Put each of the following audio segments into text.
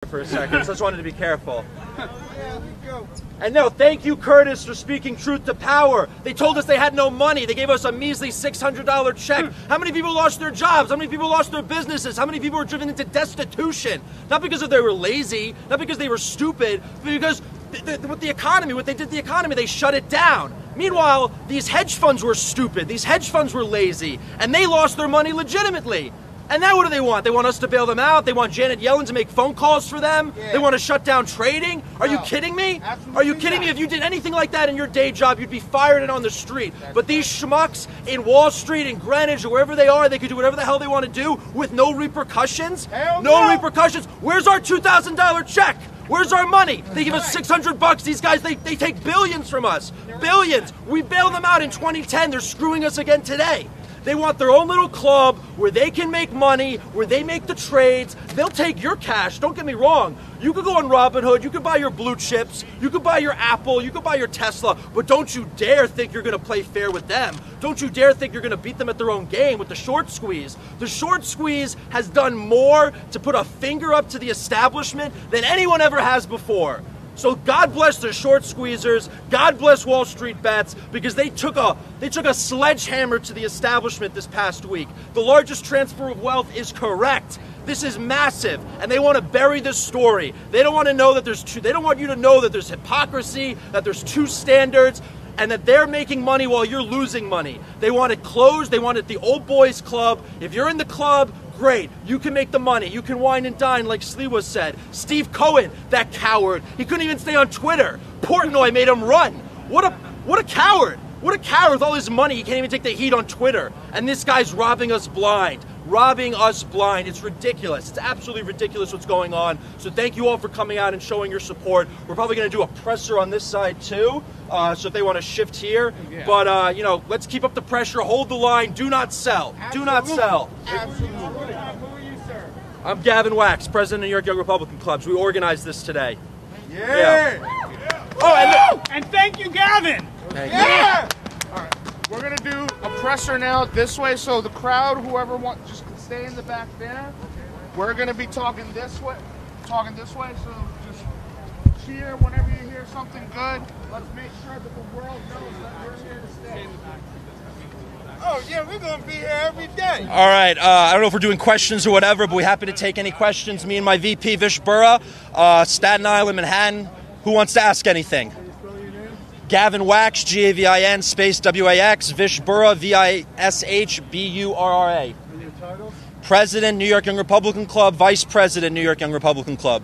for a second, so I just wanted to be careful. And no, thank you, Curtis, for speaking truth to power. They told us they had no money. They gave us a measly $600 check. How many people lost their jobs? How many people lost their businesses? How many people were driven into destitution? Not because they were lazy, not because they were stupid, but because with the economy, what they did to the economy, they shut it down. Meanwhile, these hedge funds were stupid. These hedge funds were lazy, and they lost their money legitimately. And now what do they want? They want us to bail them out. They want Janet Yellen to make phone calls for them. Yeah. They want to shut down trading. Are you kidding me? Are you kidding me? If you did anything like that in your day job, you'd be fired and on the street. But these schmucks in Wall Street, in Greenwich, or wherever they are, they could do whatever the hell they want to do with no repercussions. No repercussions. Where's our $2,000 check? Where's our money? They give us $600. These guys, they take billions from us. Billions. We bailed them out in 2010. They're screwing us again today. They want their own little club where they can make money, where they make the trades. They'll take your cash, don't get me wrong. You could go on Robinhood, you could buy your blue chips, you could buy your Apple, you could buy your Tesla, but don't you dare think you're gonna play fair with them. Don't you dare think you're gonna beat them at their own game with the short squeeze. The short squeeze has done more to put a finger up to the establishment than anyone ever has before. So God bless the short squeezers, God bless Wall Street bets, because they took a sledgehammer to the establishment this past week. The largest transfer of wealth is correct. This is massive, and they want to bury this story. They don't want to know that they don't want you to know that there's hypocrisy, that there's two standards, and that they're making money while you're losing money. They want it closed, they want it the old boys club. If you're in the club, great, you can make the money, you can wine and dine like Sliwa said. Steve Cohen, that coward, he couldn't even stay on Twitter. Portnoy made him run. What a coward. What a coward with all his money, he can't even take the heat on Twitter. And this guy's robbing us blind. Robbing us blind. It's ridiculous. It's absolutely ridiculous what's going on. So thank you all for coming out and showing your support. We're probably going to do a presser on this side too, so if they want to shift here. Yeah. But, you know, let's keep up the pressure, hold the line, do not sell. Absolutely. Do not sell. Absolutely. Who are you, sir? I'm Gavin Wax, president of New York Young Republican Clubs. We organized this today. Yeah. Oh, and thank you, Gavin. Thank you. All right. We're going to do a presser now this way, so the crowd, whoever wants, just stay in the back there. We're going to be talking this way, so just cheer whenever you hear something good. Let's make sure that the world knows that we're here to stay. Oh, yeah, we're going to be here every day. All right, I don't know if we're doing questions or whatever, but we're happy to take any questions. Me and my VP, Vish Burra, Staten Island, Manhattan. Who wants to ask anything? Gavin Wax, Gavin space Wax, Vish Burra, Vishburra. And your titles? President, New York Young Republican Club, Vice President, New York Young Republican Club.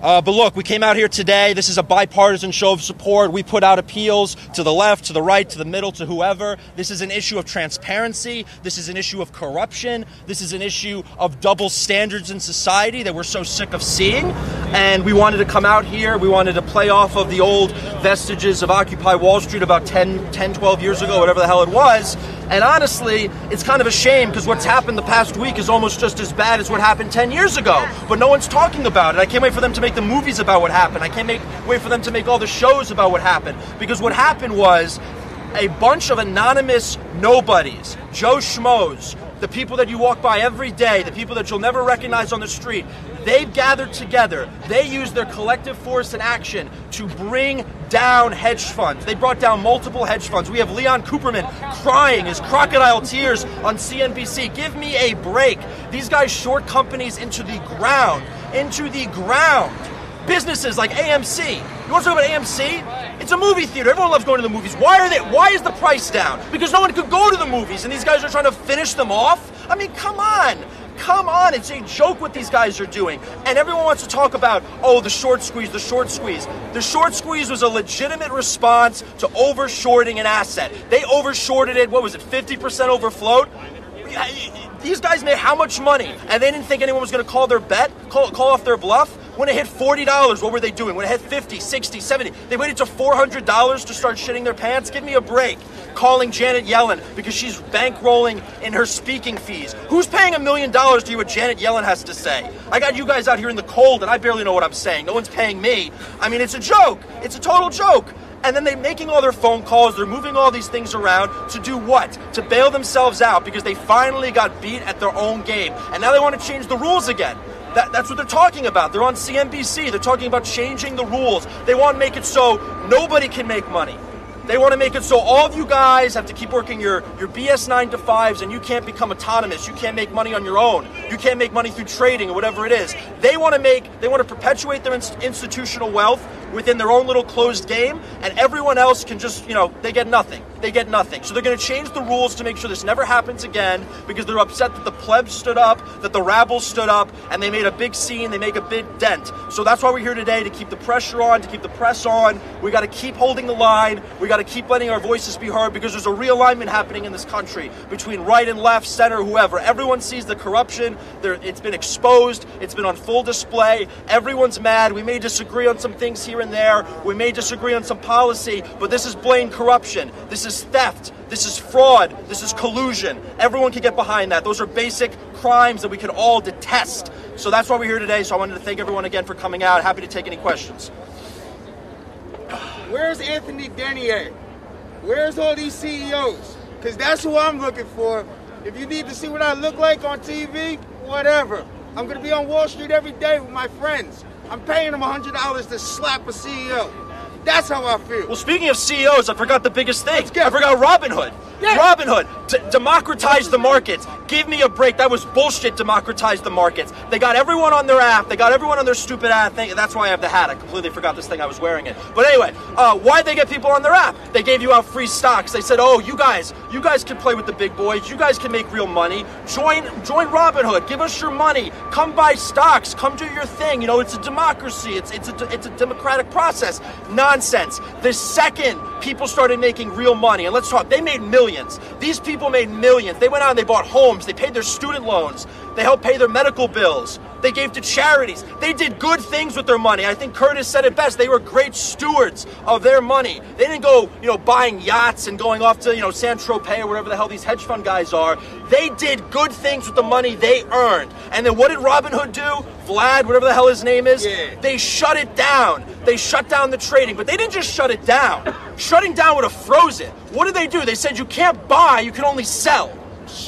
But look, we came out here today. This is a bipartisan show of support. We put out appeals to the left, to the right, to the middle, to whoever. This is an issue of transparency. This is an issue of corruption. This is an issue of double standards in society that we're so sick of seeing. And we wanted to come out here. We wanted to play off of the old vestiges of Occupy Wall Street about 10, 12 years ago, whatever the hell it was. And honestly, it's kind of a shame because what's happened the past week is almost just as bad as what happened 10 years ago. But no one's talking about it. I can't wait for them to make the movies about what happened. I can't wait for them to make all the shows about what happened. Because what happened was a bunch of anonymous nobodies, Joe Schmoes, the people that you walk by every day, the people that you'll never recognize on the street, they've gathered together. They used their collective force and action to bring down hedge funds. They brought down multiple hedge funds. We have Leon Cooperman crying his crocodile tears on CNBC. Give me a break. These guys short companies into the ground. Into the ground. Businesses like AMC. You want to talk about AMC? It's a movie theater. Everyone loves going to the movies. Why is the price down? Because no one could go to the movies and these guys are trying to finish them off? I mean, come on. Come on, it's a joke what these guys are doing. And everyone wants to talk about, oh, the short squeeze, the short squeeze. The short squeeze was a legitimate response to over-shorting an asset. They over-shorted it, what was it, 50% over float? These guys made how much money? And they didn't think anyone was going to call their bet, call off their bluff? When it hit $40, what were they doing? When it hit 50, 60, 70, they waited to $400 to start shitting their pants? Give me a break. Calling Janet Yellen because she's bankrolling in her speaking fees. Who's paying $1 million to hear what Janet Yellen has to say? I got you guys out here in the cold and I barely know what I'm saying. No one's paying me. I mean, it's a joke. It's a total joke. And then they're making all their phone calls, they're moving all these things around to do what? To bail themselves out because they finally got beat at their own game. And now they want to change the rules again. That's what they're talking about. They're on CNBC. They're talking about changing the rules. They want to make it so nobody can make money. They want to make it so all of you guys have to keep working your BS 9 to 5s and you can't become autonomous. You can't make money on your own. You can't make money through trading or whatever it is. They want to perpetuate their institutional wealth within their own little closed game, and everyone else can just, they get nothing. They get nothing. So they're going to change the rules to make sure this never happens again, because they're upset that the plebs stood up, that the rabble stood up, and they made a big scene, they make a big dent. So that's why we're here today, to keep the pressure on, to keep the press on. We got to keep holding the line. We got to keep letting our voices be heard, because there's a realignment happening in this country between right and left, center, whoever. Everyone sees the corruption. It's been exposed. It's been on full display. Everyone's mad. We may disagree on some things here and there. We may disagree on some policy, but this is blatant corruption. This is theft. This is fraud. This is collusion. Everyone can get behind that. Those are basic crimes that we could all detest. So that's why we're here today. So I wanted to thank everyone again for coming out. Happy to take any questions. Where's Anthony Denier? Where's all these CEOs? Because that's who I'm looking for. If you need to see what I look like on TV, whatever. I'm going to be on Wall Street every day with my friends. I'm paying them $100 to slap a CEO. That's how I feel. Well, speaking of CEOs, I forgot the biggest thing. I forgot Robinhood. Yeah. Robinhood, democratize the markets. Give me a break. That was bullshit, democratize the markets. They got everyone on their app. They got everyone on their stupid app thing. That's why I have the hat. I completely forgot this thing. I was wearing it. But anyway, why'd they get people on their app? They gave you out free stocks. They said, oh, you guys can play with the big boys. You guys can make real money. Join Robinhood. Give us your money. Come buy stocks. Come do your thing. It's a democracy. It's a democratic process. Nonsense. The second people started making real money, and let's talk, they made millions. These people made millions. They went out and they bought homes. They paid their student loans. They helped pay their medical bills. They gave to charities. They did good things with their money. I think Curtis said it best. They were great stewards of their money. They didn't go, buying yachts and going off to, Saint-Tropez or whatever the hell these hedge fund guys are. They did good things with the money they earned. And then what did Robinhood do? Vlad, whatever the hell his name is, They shut it down. They shut down the trading, but they didn't just shut it down. Shutting down would have froze it. What did they do? They said you can't buy, you can only sell.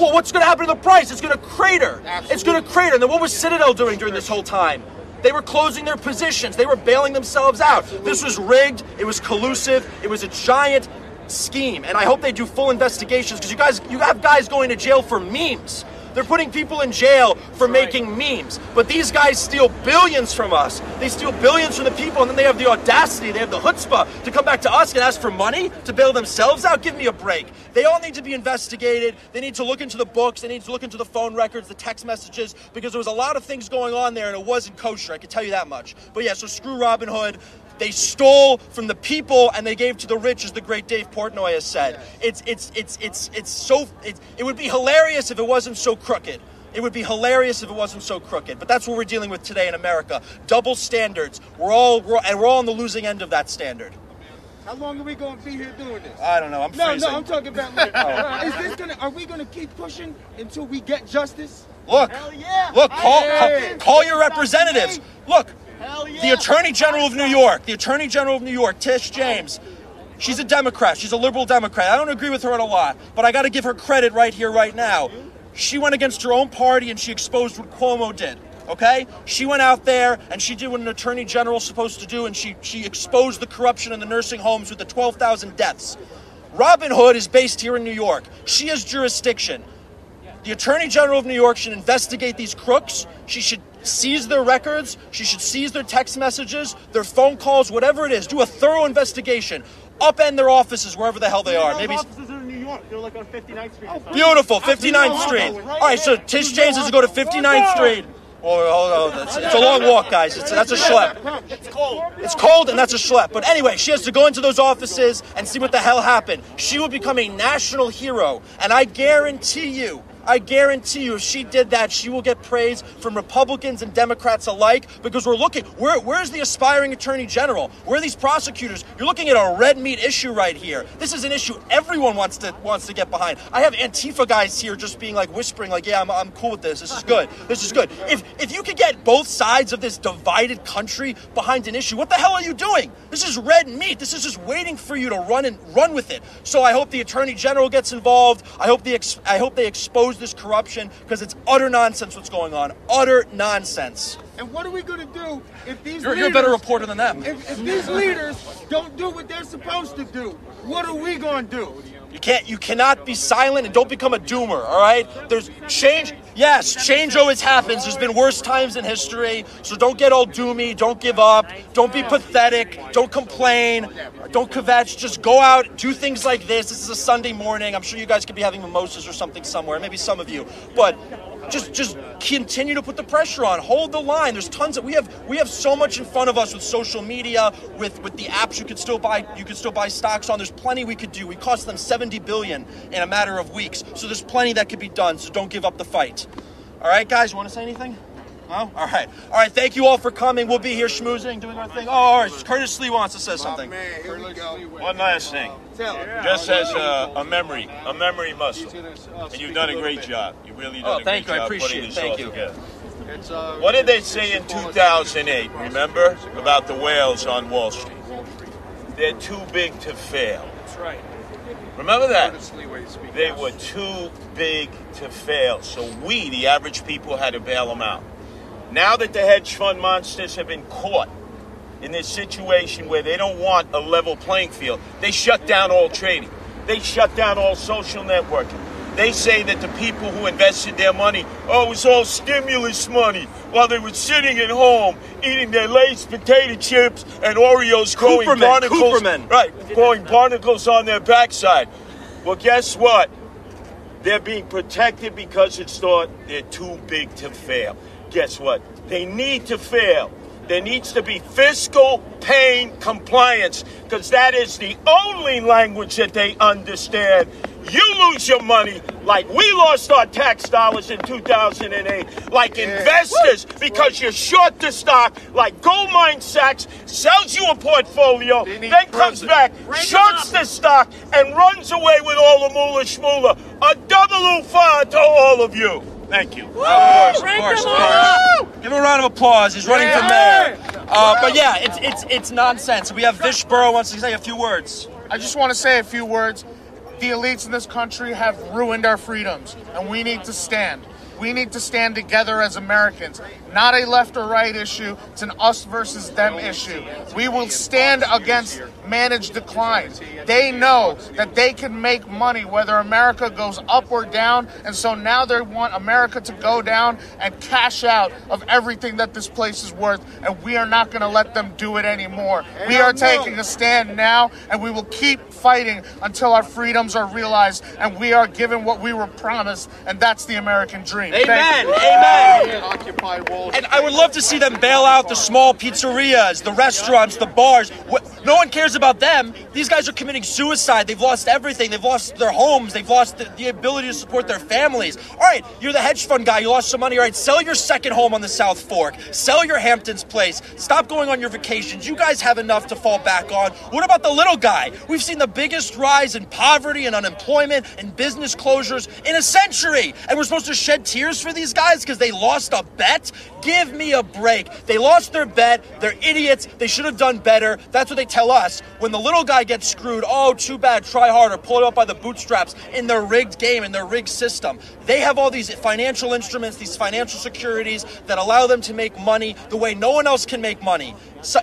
Well, what's going to happen to the price? It's going to crater. Absolutely. It's going to crater. And then what was Citadel doing during this whole time? They were closing their positions. They were bailing themselves out. Absolutely. This was rigged. It was collusive. It was a giant scheme. And I hope they do full investigations, because you have guys going to jail for memes. They're putting people in jail for making memes. But these guys steal billions from us. They steal billions from the people, and then they have the audacity, they have the chutzpah to come back to us and ask for money to bail themselves out? Give me a break. They all need to be investigated. They need to look into the books. They need to look into the phone records, the text messages, because there was a lot of things going on there, and it wasn't kosher. I can tell you that much. But yeah, so screw Robinhood. They stole from the people and they gave to the rich, as the great Dave Portnoy has said. It would be hilarious if it wasn't so crooked. It would be hilarious if it wasn't so crooked. But that's what we're dealing with today in America. Double standards. We're all on the losing end of that standard. How long are we going to be here doing this? I don't know. I'm freezing. No, I'm talking about are we going to keep pushing until we get justice? Look. Hell yeah. Look, call your representatives. Look. The Attorney General of New York, Tish James, she's a Democrat. She's a liberal Democrat. I don't agree with her on a lot, but I got to give her credit right here, right now. She went against her own party and she exposed what Cuomo did, okay? She went out there and she did what an Attorney General is supposed to do, and she exposed the corruption in the nursing homes with the 12,000 deaths. Robinhood is based here in New York. She has jurisdiction. The Attorney General of New York should investigate these crooks. She should seize their records. She should seize their text messages, their phone calls, whatever it is. Do a thorough investigation. Upend their offices wherever the hell they are. Maybe offices are in New York. They're like on 59th Street. Oh, beautiful, 59th Street. All right, so Tish James has to go to 59th Street. Oh, it's a long walk, guys. That's a schlep. It's cold, and that's a schlep. But anyway, she has to go into those offices and see what the hell happened. She will become a national hero, and I guarantee you, if she did that, she will get praise from Republicans and Democrats alike, because we're looking, where's the aspiring Attorney General? Where are these prosecutors? You're looking at a red meat issue right here. This is an issue everyone wants to get behind. I have Antifa guys here just being like, whispering like, yeah, I'm cool with this. This is good. This is good. If you could get both sides of this divided country behind an issue, what the hell are you doing? This is red meat. This is just waiting for you to run with it. So I hope the Attorney General gets involved. I hope they expose expose this corruption because it's utter nonsense what's going on. Utter nonsense. And what are we going to do if these You're a better reporter than them. If these leaders don't do what they're supposed to do, what are we going to do? You cannot be silent and don't become a doomer, all right? There's change. Yes, change always happens. There's been worse times in history, so don't get all doomy. Don't give up. Don't be pathetic. Don't complain. Don't kvetch. Just go out, do things like this. This is a Sunday morning. I'm sure you guys could be having mimosas or something somewhere, maybe some of you. But just continue to put the pressure on. Hold the line. There's tons of we have so much in front of us with social media, with the apps you could still buy stocks on. There's plenty we could do. We cost them $70 billion in a matter of weeks. So there's plenty that could be done. So don't give up the fight. All right, guys, you want to say anything? No? All right. Thank you all for coming. We'll be here schmoozing, doing our thing. Oh, all right. Curtis Lee wants to say something. Oh, man, here we go. One last thing. Just as a memory muscle. And you've done a great job. You really done a great job. I appreciate it. Thank you. Together. What did they say in 2008, remember? About the whales on Wall Street. They're too big to fail. That's right. Remember that? They were too big to fail. So we, the average people, had to bail them out. Now that the hedge fund monsters have been caught in this situation where they don't want a level playing field, they shut down all trading. They shut down all social networking. They say that the people who invested their money, it was all stimulus money, while they were sitting at home eating their Lay's potato chips and Oreos, growing barnacles, growing barnacles on their backside. Well, guess what? They're being protected because it's thought they're too big to fail. Guess what? They need to fail. There needs to be fiscal pain compliance, because that is the only language that they understand. You lose your money like we lost our tax dollars in 2008, like investors, because you're short the stock, like Goldman Sachs sells you a portfolio, then comes back, shorts the stock, and runs away with all the moolah shmoolah. A double oofa to all of you. Thank you. Of course. Give him a round of applause. He's running for mayor. But yeah, it's nonsense. We have Vish Burrow wants to say a few words. I just want to say a few words. The elites in this country have ruined our freedoms, and we need to stand. We need to stand together as Americans. Not a left or right issue. It's an us versus them issue. We will stand against managed decline. They know that they can make money whether America goes up or down, and so now they want America to go down and cash out of everything that this place is worth, and we are not going to let them do it anymore. We are taking a stand now, and we will keep fighting until our freedoms are realized and we are given what we were promised, and that's the American dream. Amen. Amen. And I would love to see them bail out the small pizzerias, the restaurants, the bars. No one cares about them. These guys are committing suicide. They've lost everything. They've lost their homes. They've lost the ability to support their families. All right, you're the hedge fund guy. You lost some money. All right, sell your second home on the South Fork. Sell your Hamptons place. Stop going on your vacations. You guys have enough to fall back on. What about the little guy? We've seen the biggest rise in poverty and unemployment and business closures in a century. And we're supposed to shed tears for these guys because they lost a bet? Give me a break. They lost their bet. They're idiots. They should have done better. That's what they tell us. When the little guy gets screwed, oh, too bad, try harder, pull it up by the bootstraps in their rigged game, in their rigged system. They have all these financial instruments, these financial securities that allow them to make money the way no one else can make money,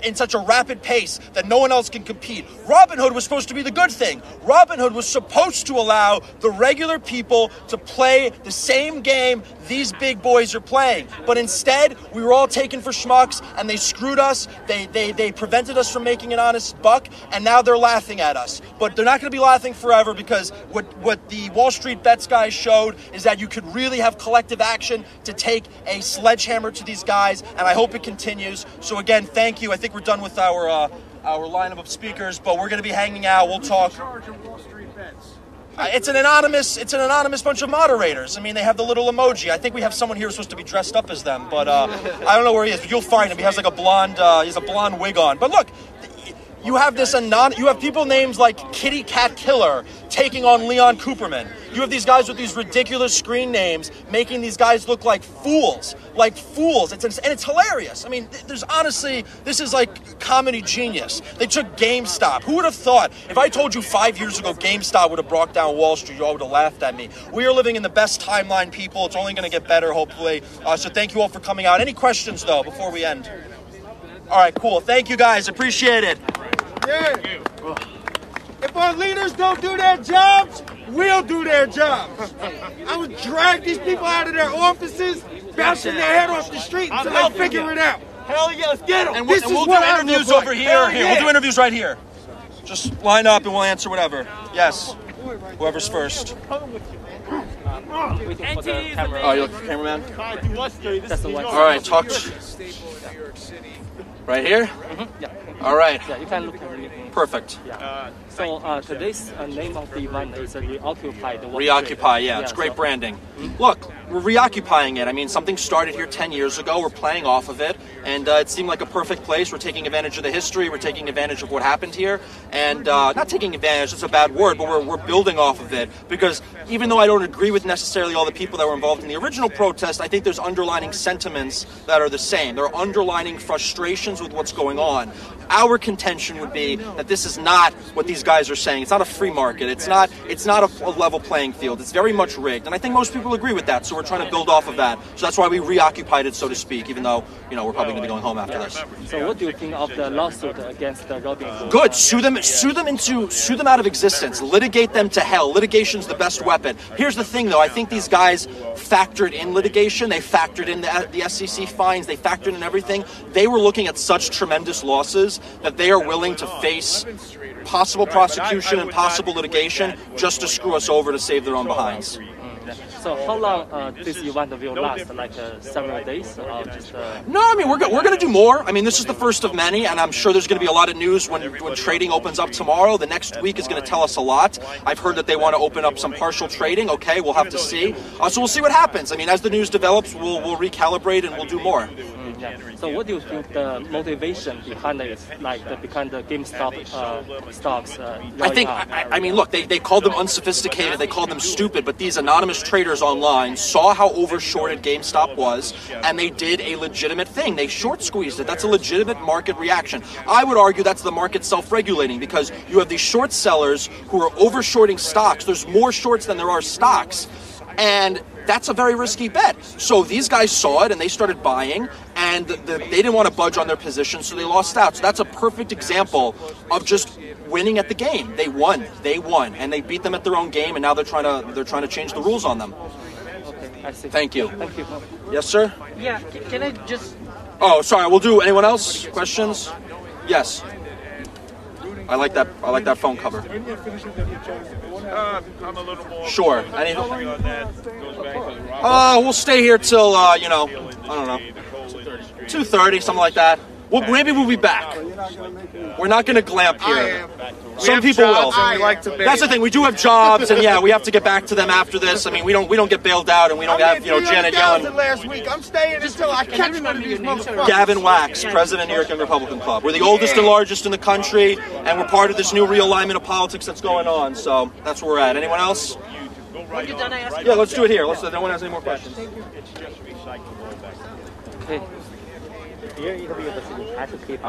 in such a rapid pace that no one else can compete. Robinhood was supposed to be the good thing. Robinhood was supposed to allow the regular people to play the same game these big boys are playing. But instead, we were all taken for schmucks, and they screwed us. They prevented us from making an honest buck, and now they're laughing at us. But they're not going to be laughing forever, because what the Wall Street Bets guys showed is that you could really have collective action to take a sledgehammer to these guys, and I hope it continues. So again, thank you. I think we're done with our lineup of speakers, but we're going to be hanging out. We'll talk. It's an anonymous bunch of moderators. I mean, they have the little emoji. I think we have someone here who's supposed to be dressed up as them, but I don't know where he is. But you'll find him. He has like a blonde. He has a blonde wig on. But look, You have you have people named like Kitty Cat Killer taking on Leon Cooperman. You have these guys with these ridiculous screen names making these guys look like fools. It's hilarious. I mean, there's honestly, this is like comedy genius. They took GameStop. Who would have thought? If I told you 5 years ago GameStop would have brought down Wall Street, you all would have laughed at me. We are living in the best timeline, people. It's only going to get better, hopefully. So thank you all for coming out. Any questions, though, before we end? All right, cool. Thank you, guys. Appreciate it. Yeah. If our leaders don't do their jobs, we'll do their jobs. I would drag these people out of their offices, bouncing their head off the street until they figure it out. Hell yeah, let's get them. And we'll do interviews over here. We'll do interviews right here. Just line up and we'll answer whatever. Yes. Whoever's first. Oh, you look at the cameraman? That's the one. All right, talk to... Right here? Mm-hmm. Yeah. All right. Yeah, you can look at me. Perfect. Yeah. So today's name of the event is Reoccupy. Reoccupy, yeah, it's great branding. Look, we're reoccupying it. I mean, something started here 10 years ago. We're playing off of it, and it seemed like a perfect place. We're taking advantage of the history. We're taking advantage of what happened here, and not taking advantage, it's a bad word, but we're building off of it, because even though I don't agree with necessarily all the people that were involved in the original protest, I think there's underlining sentiments that are the same. There are underlining frustrations with what's going on. Our contention would be that this is not what these guys are saying. It's not a free market. It's not a level playing field. It's very much rigged. And I think most people agree with that. So we're trying to build off of that. So that's why we reoccupied it, so to speak, even though, you know, we're probably going to be going home after this. So what do you think of the lawsuit against Robin? Good. Sue them out of existence. Litigate them to hell. Litigation's the best weapon. Here's the thing, though. I think these guys factored in litigation. They factored in the SEC fines. They factored in everything. They were looking at such tremendous losses that they are willing to face possible prosecution and possible litigation just to screw us over to save their own behinds. So how long this event will last? Like several days? Or just, No, I mean, we're going to do more. I mean, this is the first of many, and I'm sure there's going to be a lot of news when trading opens up tomorrow. The next week is going to tell us a lot. I've heard that they want to open up some partial trading. Okay, we'll have to see. So we'll see what happens. I mean, as the news develops, we'll recalibrate and we'll do more. Yeah. So what do you think the motivation behind it, like behind the GameStop stocks? I mean, look, they called them unsophisticated, they called them stupid, but these anonymous traders online saw how overshorted GameStop was, and they did a legitimate thing. They short squeezed it. That's a legitimate market reaction. I would argue that's the market self-regulating, because you have these short sellers who are overshorting stocks. There's more shorts than there are stocks, and that's a very risky bet. So these guys saw it and they started buying, and they didn't want to budge on their position, so they lost out. So that's a perfect example of just winning at the game. They won, and they beat them at their own game, and now they're trying to change the rules on them. Okay, I see. Thank you. Thank you. Yes, sir. Yeah, can I just... Oh, sorry. We'll do. Anyone else? Questions? Yes. I like that phone cover. I'm a little more. Sure. On that goes back to the We'll stay here till you know, I don't know, 2:30, something like that. Maybe we'll be back. We're not going to glamp here. Some people will. That's the thing. We do have jobs, and yeah, we have to get back to them after this. I mean, we don't get bailed out, and we don't have Janet yelling. Last week, I'm staying until I catch one of these motherfuckers. Gavin Wax, president of New York Young Republican Club. We're the oldest and largest in the country, and we're part of this new realignment of politics that's going on. So that's where we're at. Anyone else? Yeah, let's do it here. No one has any more questions. Okay. Here, you have to keep